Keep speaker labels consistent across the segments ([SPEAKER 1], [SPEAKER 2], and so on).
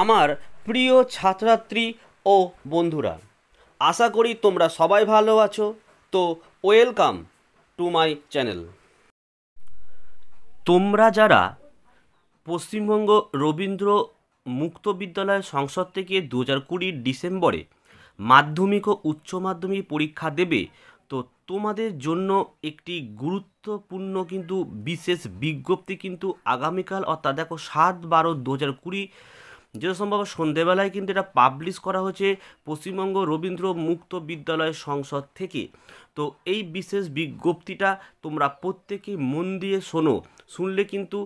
[SPEAKER 1] আমার প্রিয় ছাত্রছাত্রী ও বন্ধুরা, আশা করি তোমরা সবাই ভালো আছো। তো ওয়েলকাম টু মাই চ্যানেল। তোমরা যারা পশ্চিমবঙ্গ রবীন্দ্র মুক্ত বিদ্যালয় সংসদ থেকে 2020 ডিসেম্বরে মাধ্যমিক ও উচ্চ মাধ্যমিক পরীক্ষা দেবে, তো তোমাদের জন্য একটি গুরুত্বপূর্ণ কিন্তু বিশেষ বিজ্ঞপ্তি কিন্তু আগামীকাল, অর্থাৎ দেখো 7/12/2020 যেটা সম্ভব সন্ধেবেলায় কিন্তু এটা পাবলিশ করা হয়েছে পশ্চিমবঙ্গ রবীন্দ্র মুক্ত বিদ্যালয় সংসদ থেকে। তো এই বিশেষ বিজ্ঞপ্তিটা তোমরা প্রত্যেকেই মন দিয়ে শোনো। শুনলে কিন্তু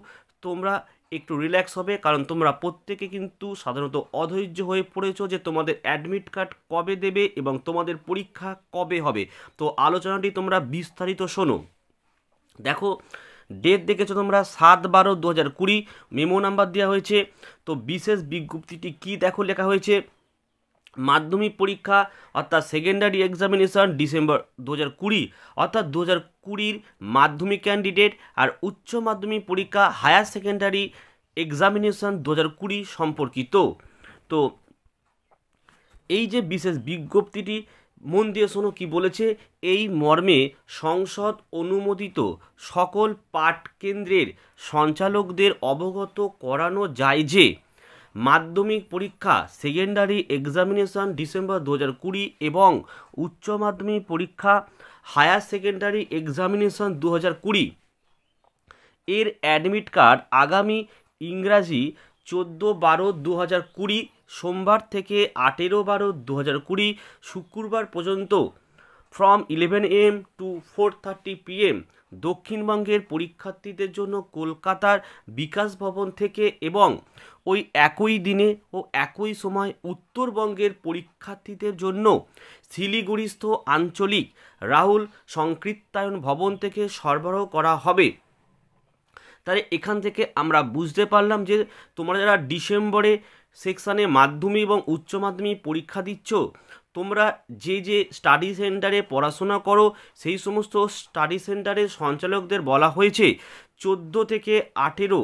[SPEAKER 1] তোমরা একটু রিল্যাক্স হবে, কারণ তোমরা প্রত্যেকে কিন্তু সাধারণত অধৈর্য হয়ে পড়েছো যে তোমাদের অ্যাডমিট কার্ড কবে দেবে এবং তোমাদের পরীক্ষা কবে হবে। তো আলোচনাটি তোমরা বিস্তারিত শোনো। দেখো, ডেট দেখেছো তোমরা 7/12/2020, মেমো নাম্বার দেওয়া হয়েছে। তো বিশেষ বিজ্ঞপ্তিটি কি দেখো, লেখা হয়েছে মাধ্যমিক পরীক্ষা অর্থাৎ সেকেন্ডারি এক্সামিনেশন ডিসেম্বর 2020, অর্থাৎ 2020 মাধ্যমিক ক্যান্ডিডেট, আর উচ্চ মাধ্যমিক পরীক্ষা হায়ার সেকেন্ডারি এক্সামিনেশন 2020 সম্পর্কিত। তো এই যে বিশেষ বিজ্ঞপ্তিটি, মন দিয়ে শোনো কি বলেছে। এই মর্মে সংসদ অনুমোদিত সকল পাঠ কেন্দ্রের সঞ্চালকদের অবগত করানো যায় যে মাধ্যমিক পরীক্ষা সেকেন্ডারি এক্সামিনেশন ডিসেম্বর 2020 এবং উচ্চ মাধ্যমিক পরীক্ষা হায়ার সেকেন্ডারি এক্সামিনেশন 2020 এর অ্যাডমিট কার্ড আগামী ইংরাজি 14/12/2020 সোমবার থেকে 18/12/2020 শুক্রবার পর্যন্ত ফ্রম 11 AM টু 4:30 PM দক্ষিণবঙ্গের পরীক্ষার্থীদের জন্য কলকাতার বিকাশ ভবন থেকে, এবং ওই একই দিনে ও একই সময় উত্তরবঙ্গের পরীক্ষার্থীদের জন্য শিলিগুড়িস্থ আঞ্চলিক রাহুল সংকৃত্তায়ন ভবন থেকে সরবরাহ করা হবে। তাহলে এখান থেকে আমরা বুঝতে পারলাম যে তোমরা যারা ডিসেম্বরে সেকশানে মাধ্যমিক এবং উচ্চ মাধ্যমিক পরীক্ষা দিচ্ছ, তোমরা যে যে স্টাডি সেন্টারে পড়াশোনা করো সেই সমস্ত স্টাডি সেন্টারের সঞ্চালকদের বলা হয়েছে 14 থেকে 18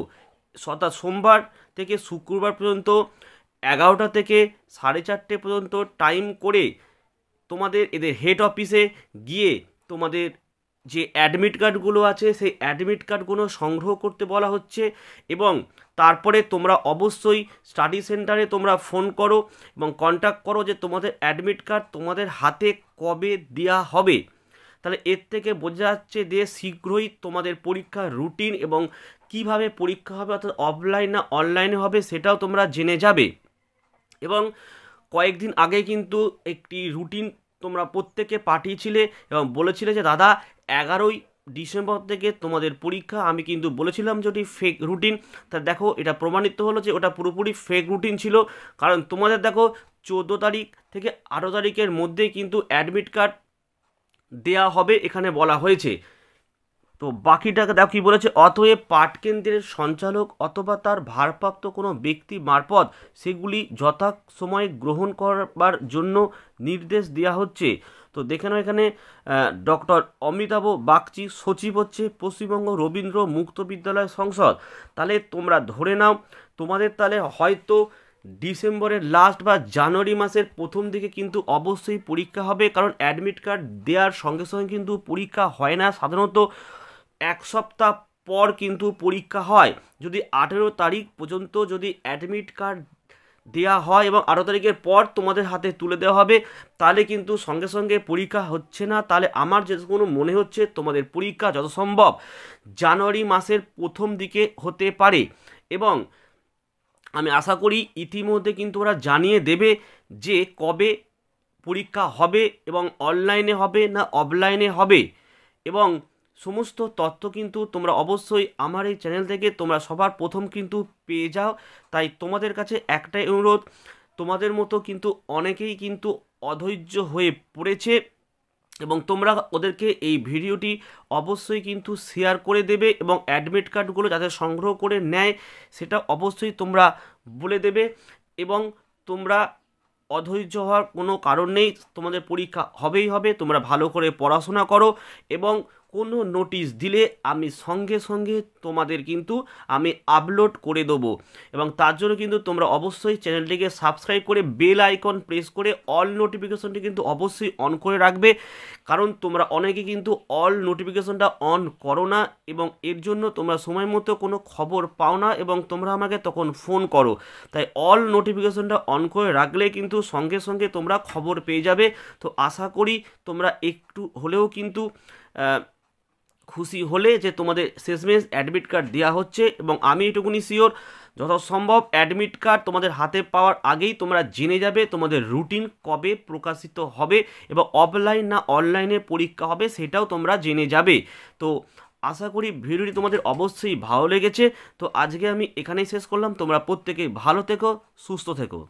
[SPEAKER 1] সোমবার থেকে শুক্রবার পর্যন্ত 11টা থেকে 4:30 পর্যন্ত টাইম করে তোমাদের এদের হেড অফিসে গিয়ে তোমাদের যে অ্যাডমিট কার্ডগুলো আছে সেই অ্যাডমিট কার্ডগুলো সংগ্রহ করতে বলা হচ্ছে। এবং তারপরে তোমরা অবশ্যই স্টাডি সেন্টারে তোমরা ফোন করো এবং কন্ট্যাক্ট করো যে তোমাদের অ্যাডমিট কার্ড তোমাদের হাতে কবে দেওয়া হবে। তাহলে এর থেকে বোঝা যাচ্ছে যে শীঘ্রই তোমাদের পরীক্ষার রুটিন এবং কিভাবে পরীক্ষা হবে, অর্থাৎ অফলাইন না অনলাইনে হবে, সেটাও তোমরা জেনে যাবে। এবং কয়েকদিন আগে কিন্তু একটি রুটিন তোমরা প্রত্যেকে পাঠিয়েছিলে এবং বলেছিলে যে দাদা 11ই ডিসেম্বর থেকে তোমাদের পরীক্ষা। আমি কিন্তু বলেছিলাম যে ওটি ফেক রুটিন। তা দেখো, এটা প্রমাণিত হলো যে ওটা পুরোপুরি ফেক রুটিন ছিল, কারণ তোমাদের দেখো 14 তারিখ থেকে 18 তারিখের মধ্যেই কিন্তু অ্যাডমিট কার্ড দেয়া হবে এখানে বলা হয়েছে। তো বাকিটাকে দেখো কি বলেছে, অতএব পাঠকেন্দ্রের সঞ্চালক অথবা তার ভারপ্রাপ্ত কোনো ব্যক্তি মারফত সেগুলি যথাসময়ে গ্রহণ করবার জন্য নির্দেশ দেওয়া হচ্ছে। তো দেখে নাও, এখানে ডক্টর অমিতাভ বাগচি সচিব হচ্ছে পশ্চিমবঙ্গ রবীন্দ্র মুক্ত বিদ্যালয় সংসদ। তাহলে তোমরা ধরে নাও তোমাদের তাহলে হয়তো ডিসেম্বরের লাস্ট বা জানুয়ারি মাসের প্রথম দিকে কিন্তু অবশ্যই পরীক্ষা হবে, কারণ অ্যাডমিট কার্ড দেওয়ার সঙ্গে সঙ্গে কিন্তু পরীক্ষা হয় না। সাধারণত এক সপ্তাহ পর কিন্তু পরীক্ষা হয়। যদি 18 তারিখ পর্যন্ত যদি অ্যাডমিট কার্ড দেওয়া হয় এবং 18 তারিখের পর তোমাদের হাতে তুলে দেওয়া হবে, তাহলে কিন্তু সঙ্গে সঙ্গে পরীক্ষা হচ্ছে না। তাহলে আমার যে কোনো মনে হচ্ছে তোমাদের পরীক্ষা যত সম্ভব জানুয়ারি মাসের প্রথম দিকে হতে পারে। এবং আমি আশা করি ইতিমধ্যে কিন্তু ওরা জানিয়ে দেবে যে কবে পরীক্ষা হবে এবং অনলাইনে হবে না অফলাইনে হবে। এবং সমস্ত তথ্য কিন্তু তোমরা অবশ্যই আমার এই চ্যানেল থেকে তোমরা সবার প্রথম কিন্তু পেয়ে যাও। তাই তোমাদের কাছে একটাই অনুরোধ, তোমাদের মতো কিন্তু অনেকেই কিন্তু অধৈর্য হয়ে পড়েছে এবং তোমরা ওদেরকে এই ভিডিওটি অবশ্যই কিন্তু শেয়ার করে দেবে এবং অ্যাডমিট কার্ডগুলো যাতে সংগ্রহ করে নেয় সেটা অবশ্যই তোমরা বলে দেবে। এবং তোমরা অধৈর্য হওয়ার কোনো কারণ নেই, তোমাদের পরীক্ষা হবেই হবে। তোমরা ভালো করে পড়াশোনা করো এবং কোনো নোটিশ দিলে আমি সঙ্গে সঙ্গে তোমাদের কিন্তু আমি আপলোড করে দেবো। এবং তার জন্য কিন্তু তোমরা অবশ্যই চ্যানেলটিকে সাবস্ক্রাইব করে বেল আইকন প্রেস করে অল নোটিফিকেশনটি কিন্তু অবশ্যই অন করে রাখবে, কারণ তোমরা অনেকে কিন্তু অল নোটিফিকেশনটা অন করো না এবং এর জন্য তোমরা সময় মতো কোনো খবর পাও না এবং তোমরা আমাকে তখন ফোন করো। তাই অল নোটিফিকেশনটা অন করে রাখলে কিন্তু সঙ্গে সঙ্গে তোমরা খবর পেয়ে যাবে। তো আশা করি তোমরা একটু হলেও কিন্তু খুশি হলে যে তোমাদের শেষমেশ অ্যাডমিট কার্ড দেওয়া হচ্ছে। এবং আমি এটুকুনি শিওর, যথাসম্ভব অ্যাডমিট কার্ড তোমাদের হাতে পাওয়ার আগেই তোমরা জেনে যাবে তোমাদের রুটিন কবে প্রকাশিত হবে এবং অফলাইন না অনলাইনে পরীক্ষা হবে সেটাও তোমরা জেনে যাবে। তো আশা করি ভিডিওটি তোমাদের অবশ্যই ভালো লেগেছে। তো আজকে আমি এখানেই শেষ করলাম। তোমরা প্রত্যেকেই ভালো থেকো, সুস্থ থেকো।